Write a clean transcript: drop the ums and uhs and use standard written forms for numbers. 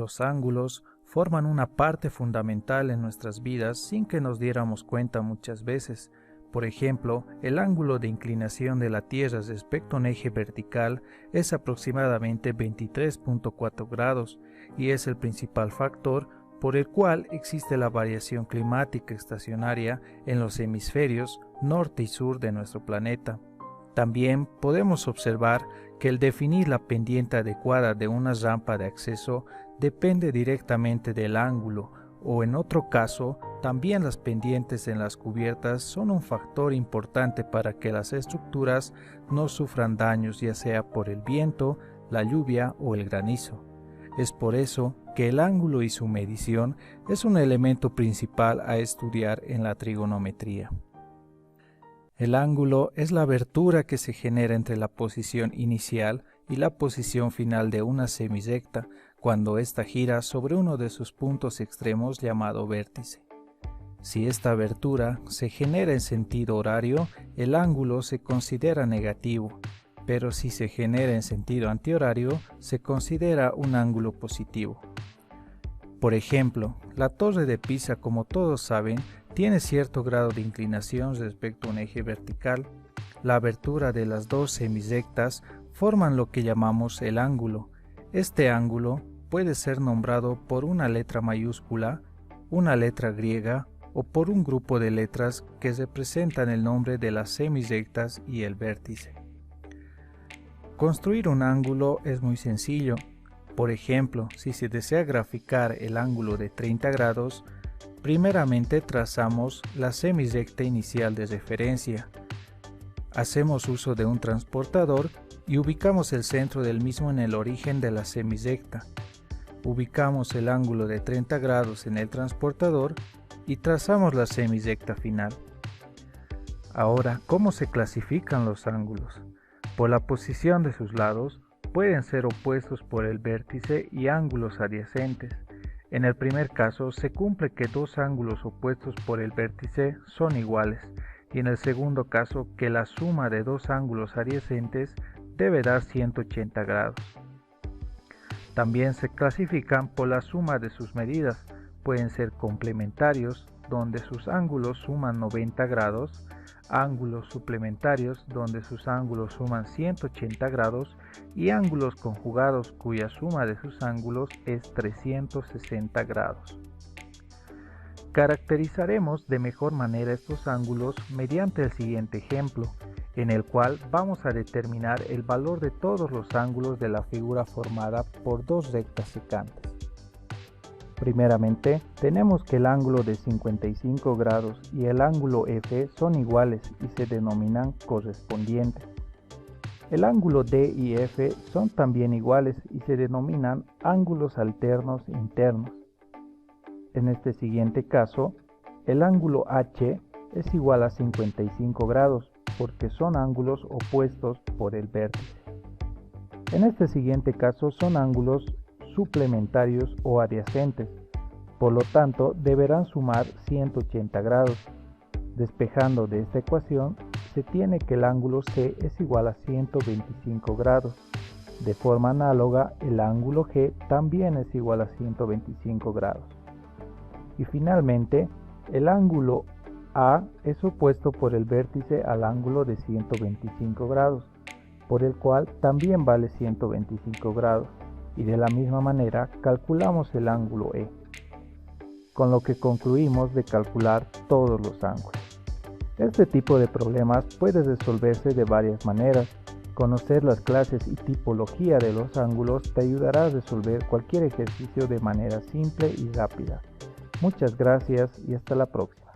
Los ángulos forman una parte fundamental en nuestras vidas sin que nos diéramos cuenta muchas veces. Por ejemplo, el ángulo de inclinación de la Tierra respecto a un eje vertical es aproximadamente 23.4 grados y es el principal factor por el cual existe la variación climática estacionaria en los hemisferios norte y sur de nuestro planeta. También podemos observar que el definir la pendiente adecuada de una rampa de acceso depende directamente del ángulo, o en otro caso, también las pendientes en las cubiertas son un factor importante para que las estructuras no sufran daños, ya sea por el viento, la lluvia o el granizo. Es por eso que el ángulo y su medición es un elemento principal a estudiar en la trigonometría. El ángulo es la abertura que se genera entre la posición inicial y la posición final de una semirrecta cuando ésta gira sobre uno de sus puntos extremos llamado vértice. Si esta abertura se genera en sentido horario, el ángulo se considera negativo, pero si se genera en sentido antihorario, se considera un ángulo positivo. Por ejemplo, la Torre de Pisa, como todos saben, tiene cierto grado de inclinación respecto a un eje vertical. La abertura de las dos semirrectas forman lo que llamamos el ángulo. Este ángulo puede ser nombrado por una letra mayúscula, una letra griega o por un grupo de letras que representan el nombre de las semirrectas y el vértice. Construir un ángulo es muy sencillo. Por ejemplo, si se desea graficar el ángulo de 30 grados, primeramente trazamos la semirrecta inicial de referencia. Hacemos uso de un transportador y ubicamos el centro del mismo en el origen de la semirrecta. Ubicamos el ángulo de 30 grados en el transportador y trazamos la semirrecta final. Ahora, ¿cómo se clasifican los ángulos? Por la posición de sus lados, pueden ser opuestos por el vértice y ángulos adyacentes. En el primer caso, se cumple que dos ángulos opuestos por el vértice son iguales, y en el segundo caso, que la suma de dos ángulos adyacentes debe dar 180 grados. También se clasifican por la suma de sus medidas. Pueden ser complementarios, donde sus ángulos suman 90 grados, ángulos suplementarios, donde sus ángulos suman 180 grados, y ángulos conjugados, cuya suma de sus ángulos es 360 grados. Caracterizaremos de mejor manera estos ángulos mediante el siguiente ejemplo, en el cual vamos a determinar el valor de todos los ángulos de la figura formada por dos rectas secantes. Primeramente, tenemos que el ángulo de 55 grados y el ángulo F son iguales y se denominan correspondientes. El ángulo D y F son también iguales y se denominan ángulos alternos internos. En este siguiente caso, el ángulo H es igual a 55 grados porque son ángulos opuestos por el vértice. En este siguiente caso son ángulos suplementarios o adyacentes, por lo tanto deberán sumar 180 grados. Despejando de esta ecuación, se tiene que el ángulo C es igual a 125 grados. De forma análoga, el ángulo G también es igual a 125 grados. Y finalmente, el ángulo A es opuesto por el vértice al ángulo de 125 grados, por el cual también vale 125 grados, y de la misma manera calculamos el ángulo E, con lo que concluimos de calcular todos los ángulos. Este tipo de problemas puede resolverse de varias maneras. Conocer las clases y tipología de los ángulos te ayudará a resolver cualquier ejercicio de manera simple y rápida. Muchas gracias y hasta la próxima.